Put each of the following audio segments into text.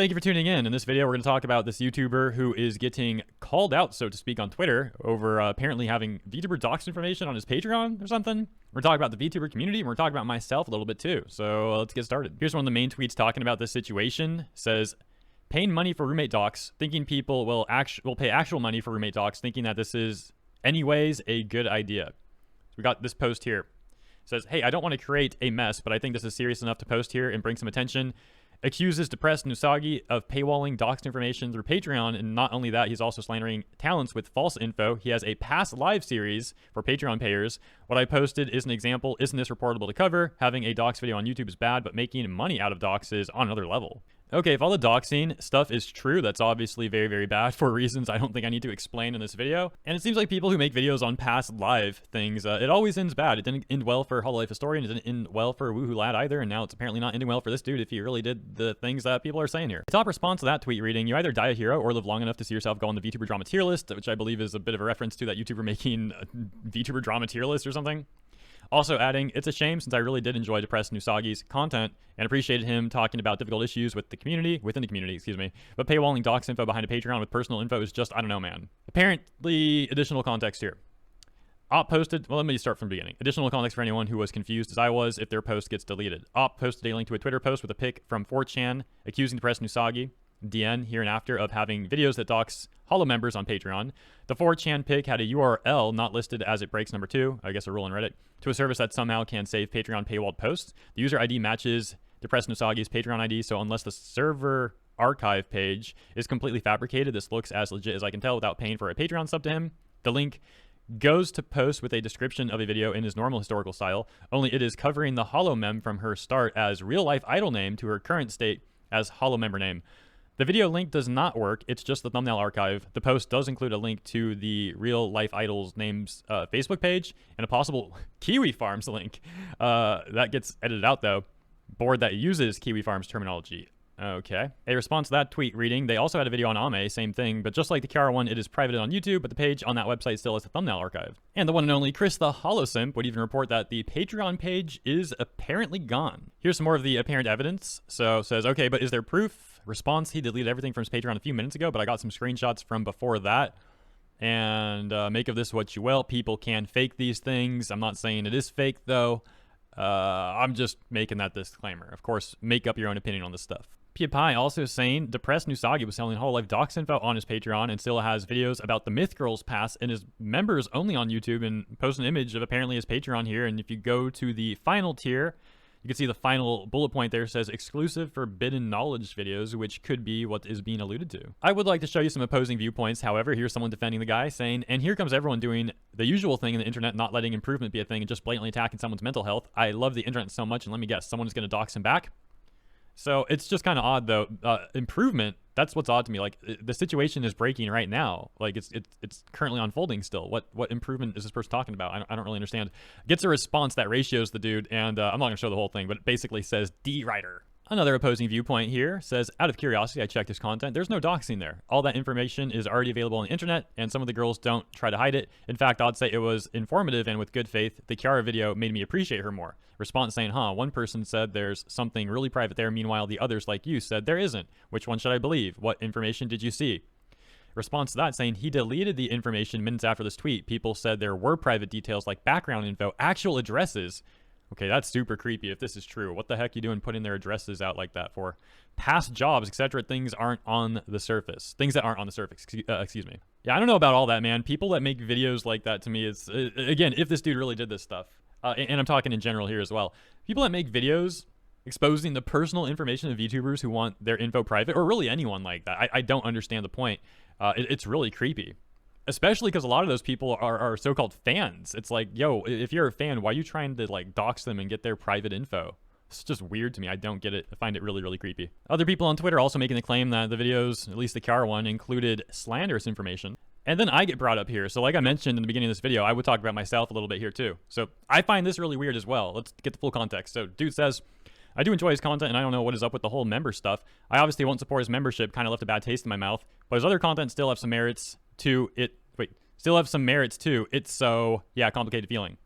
Thank you for tuning in. In this video, we're going to talk about this YouTuber who is getting called out, so to speak, on Twitter over apparently having Vtuber doxed information on his Patreon or something. We're talking about the Vtuber community, and we're talking about myself a little bit too. So let's get started. Here's one of the main tweets talking about this situation. Says, paying money for roommate dox, thinking people will pay actual money for roommate dox, thinking that this is anyways a good idea. So we got this post here. It says, hey, I don't want to create a mess, but I think this is serious enough to post here and bring some attention. Accuses depressed Nusagi of paywalling doxed information through Patreon, and not only that, he's also slandering talents with false info. He has a past live series for Patreon payers. What I posted is an example. Isn't this reportable to cover? Having a dox video on YouTube is bad, but making money out of dox is on another level. Okay, if all the doxing stuff is true, that's obviously very, very bad for reasons I don't think I need to explain in this video. And it seems like people who make videos on past live things, it always ends bad. It didn't end well for Hololive Historian, it didn't end well for Woohoo Lad either, and now it's apparently not ending well for this dude if he really did the things that people are saying here. The top response to that tweet reading, you either die a hero or live long enough to see yourself go on the Vtuber drama tier list, which I believe is a bit of a reference to that YouTuber making a Vtuber drama tier list or something. Also adding, it's a shame since I really did enjoy depressed Nusagi's content and appreciated him talking about difficult issues within the community, but paywalling dox info behind a Patreon with personal info is just, I don't know, man. Apparently, additional context here. Op posted, well, let me start from the beginning. Additional context for anyone who was confused as I was if their post gets deleted. Op posted a link to a Twitter post with a pic from 4chan accusing depressed Nusagi, DN, here and after, of having videos that dox Holo members on Patreon. The 4chan pic had a URL not listed as it breaks number 2, I guess a rule on Reddit, to a service that somehow can save Patreon paywalled posts. The user ID matches depressed Nusagi's Patreon ID, so unless the server archive page is completely fabricated, this looks as legit as I can tell without paying for a Patreon sub to him. The link goes to post with a description of a video in his normal historical style, only it is covering the Holo mem from her start as real-life idol name to her current state as Holo member name. The video link does not work, it's just the thumbnail archive. The post does include a link to the Real Life Idols name's Facebook page and a possible Kiwi Farms link. That gets edited out though. Board that uses Kiwi Farms terminology. Okay. A response to that tweet reading, they also had a video on Ame, same thing, but just like the Kiara one, it is private on YouTube, but the page on that website still has a thumbnail archive. And the one and only Chris the Holosimp would even report that the Patreon page is apparently gone. Here's some more of the apparent evidence. So says, okay, but is there proof? Response, he deleted everything from his Patreon a few minutes ago, but I got some screenshots from before that. And make of this what you will. People can fake these things. I'm not saying it is fake though. I'm just making that disclaimer. Of course, make up your own opinion on this stuff. PewDiePie also saying depressed Nusagi was selling Hololive dox info on his Patreon and still has videos about the Myth Girls pass and his members only on YouTube, and post an image of apparently his Patreon here. And if you go to the final tier, you can see the final bullet point there says exclusive forbidden knowledge videos, which could be what is being alluded to. I would like to show you some opposing viewpoints. However, here's someone defending the guy saying, and here comes everyone doing the usual thing in the internet, not letting improvement be a thing and just blatantly attacking someone's mental health. I love the internet so much, and let me guess, someone is going to dox him back. So it's just kind of odd though. Improvement, that's what's odd to me. Like the situation is breaking right now. Like it's currently unfolding still. What improvement is this person talking about? I don't really understand. Gets a response that ratios the dude, and I'm not gonna show the whole thing, but it basically says D-Writer. Another opposing viewpoint here says, out of curiosity, I checked his content. There's no doxing there. All that information is already available on the internet, and some of the girls don't try to hide it. In fact, I'd say it was informative and with good faith. The Kiara video made me appreciate her more. Response saying, one person said there's something really private there. Meanwhile, the others like you said there isn't. Which one should I believe? What information did you see? Response to that saying, he deleted the information minutes after this tweet. People said there were private details like background info, actual addresses. Okay, that's super creepy if this is true. What the heck you doing putting their addresses out like that for? Past jobs, etc. Things aren't on the surface. Things that aren't on the surface, excuse me. Yeah, I don't know about all that, man. People that make videos like that to me is, again, if this dude really did this stuff, and I'm talking in general here as well. People that make videos exposing the personal information of VTubers who want their info private, or really anyone like that, I don't understand the point. It's really creepy. Especially because a lot of those people are so-called fans. It's like, yo, if you're a fan, why are you trying to like dox them and get their private info? It's just weird to me. I don't get it. I find it really, really creepy. Other people on Twitter also making the claim that the videos, at least the Kiara one, included slanderous information. And then I get brought up here. So like I mentioned in the beginning of this video, I would talk about myself a little bit here too. So I find this really weird as well. Let's get the full context. So dude says, I do enjoy his content, and I don't know what is up with the whole member stuff. I obviously won't support his membership, kind of left a bad taste in my mouth, but his other content still have some merits to it. It's so, yeah, complicated feeling.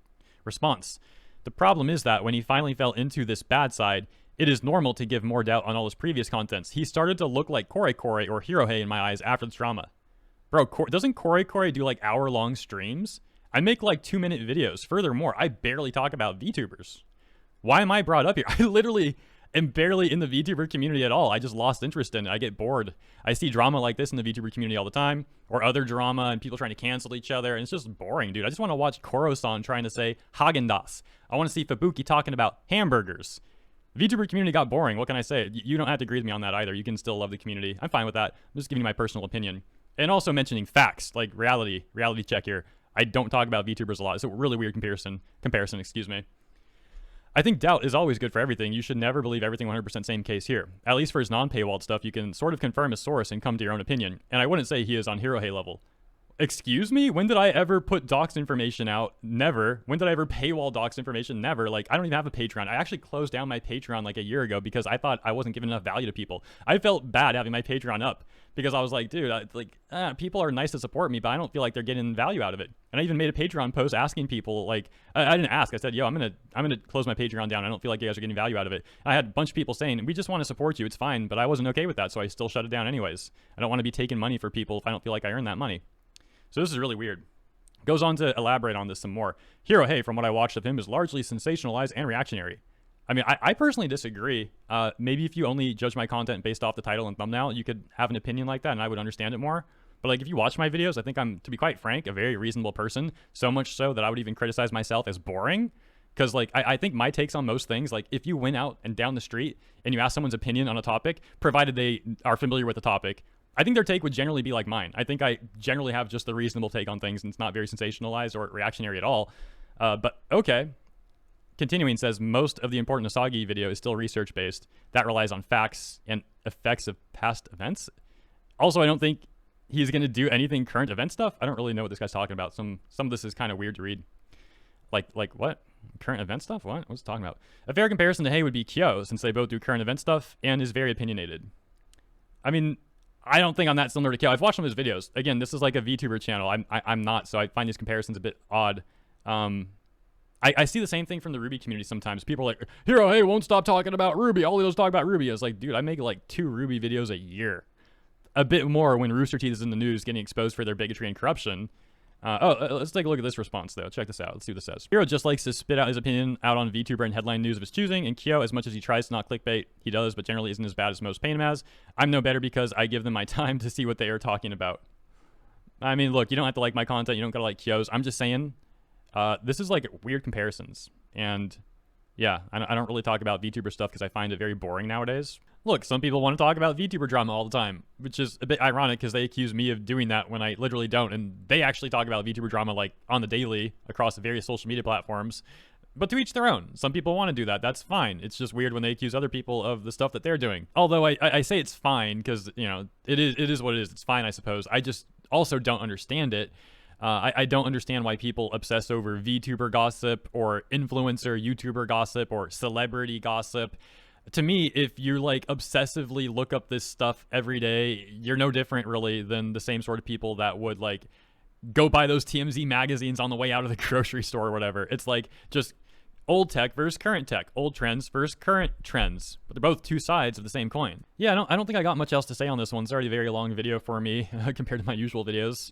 Response. The problem is that when he finally fell into this bad side, It is normal to give more doubt on all his previous contents. He started to look like Kore or Hirohei in my eyes after this drama. Bro, doesn't Kore do like hour-long streams? I make like 2-minute videos. Furthermore, I barely talk about VTubers. Why am I brought up here? I literally am barely in the VTuber community at all. I just lost interest in it. I get bored. I see drama like this in the VTuber community all the time, or other drama and people trying to cancel each other, and it's just boring, dude. I just want to watch Koro-san trying to say Häagen-Dazs. I want to see Fubuki talking about hamburgers. VTuber community got boring. What can I say? You don't have to agree with me on that either. You can still love the community. I'm fine with that. I'm just giving you my personal opinion. And also mentioning facts, like reality check here. I don't talk about VTubers a lot. It's a really weird comparison, excuse me. I think doubt is always good for everything. You should never believe everything 100%. Same case here. At least for his non-paywalled stuff, you can sort of confirm his source and come to your own opinion. And I wouldn't say he is on Hirohei level. Excuse me? When did I ever put docs information out? Never. When did I ever paywall docs information? Never. Like, I don't even have a Patreon. I actually closed down my Patreon like a year ago because I thought I wasn't giving enough value to people. I felt bad having my Patreon up because I was like, dude, people are nice to support me, but I don't feel like they're getting value out of it. And I even made a Patreon post asking people, like, I didn't ask. I said, yo, I'm gonna close my Patreon down. I don't feel like you guys are getting value out of it. And I had a bunch of people saying, we just want to support you. It's fine. But I wasn't okay with that, so I still shut it down anyways. I don't want to be taking money for people if I don't feel like I earned that money. So this is really weird. Goes on to elaborate on this some more. Hirohei, from what I watched of him, is largely sensationalized and reactionary. I mean, I personally disagree. Maybe if you only judge my content based off the title and thumbnail, you could have an opinion like that and I would understand it more. But like, if you watch my videos, I think I'm, to be quite frank, a very reasonable person. So much so that I would even criticize myself as boring. Because like, I think my takes on most things, like if you went out and down the street and you ask someone's opinion on a topic, provided they are familiar with the topic, I think their take would generally be like mine. I think I generally have just the reasonable take on things and it's not very sensationalized or reactionary at all. But okay. Continuing, says most of the important Asagi video is still research-based. That relies on facts and effects of past events. Also, I don't think he's going to do anything current event stuff. I don't really know what this guy's talking about. Some of this is kind of weird to read. Like what? Current event stuff? What? What's he talking about? A fair comparison to Hei would be Kyo, since they both do current event stuff and is very opinionated. I mean, I don't think I'm that similar to Kyo. I've watched some of his videos. Again, this is like a VTuber channel. I'm not, so I find these comparisons a bit odd. I see the same thing from the Ruby community sometimes. People are like, Hirohei won't stop talking about Ruby. All he does talk about Ruby. I was like, dude, I make like 2 Ruby videos a year. A bit more when Rooster Teeth is in the news getting exposed for their bigotry and corruption. Let's take a look at this response, though. Check this out. Let's see what this says. Hiro just likes to spit out his opinion out on VTuber and headline news of his choosing, and Kyo, as much as he tries to not clickbait, he does, but generally isn't as bad as most paint him as. I'm no better because I give them my time to see what they are talking about. I mean, look, you don't have to like my content. You don't gotta like Kyo's. I'm just saying, this is like weird comparisons. And yeah, I don't really talk about VTuber stuff because I find it very boring nowadays. Look, some people want to talk about VTuber drama all the time, which is a bit ironic because they accuse me of doing that when I literally don't. And they actually talk about VTuber drama like on the daily across the various social media platforms. But to each their own. Some people want to do that. That's fine. It's just weird when they accuse other people of the stuff that they're doing. Although I say it's fine because, you know, it is what it is. It's fine, I suppose. I just also don't understand it. I don't understand why people obsess over VTuber gossip or influencer YouTuber gossip or celebrity gossip. To me, if you like obsessively look up this stuff every day, you're no different really than the same sort of people that would like go buy those TMZ magazines on the way out of the grocery store or whatever. It's like just old tech versus current tech, old trends versus current trends, but they're both two sides of the same coin. Yeah, I don't think I got much else to say on this one. It's already a very long video for me compared to my usual videos.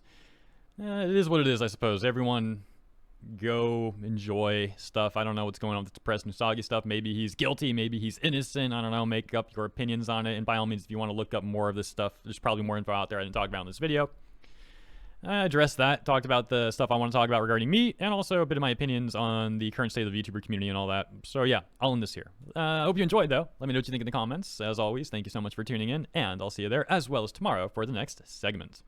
It is what it is, I suppose. Everyone go enjoy stuff. I don't know what's going on with the depressed Usagi stuff. Maybe he's guilty, maybe he's innocent. I don't know. Make up your opinions on it. And by all means, if you want to look up more of this stuff, there's probably more info out there I didn't talk about in this video. I addressed that, talked about the stuff I want to talk about regarding me, and also a bit of my opinions on the current state of the VTuber community and all that. So yeah, I'll end this here. I hope you enjoyed, though. Let me know what you think in the comments. As always, thank you so much for tuning in, and I'll see you there, as well as tomorrow for the next segment.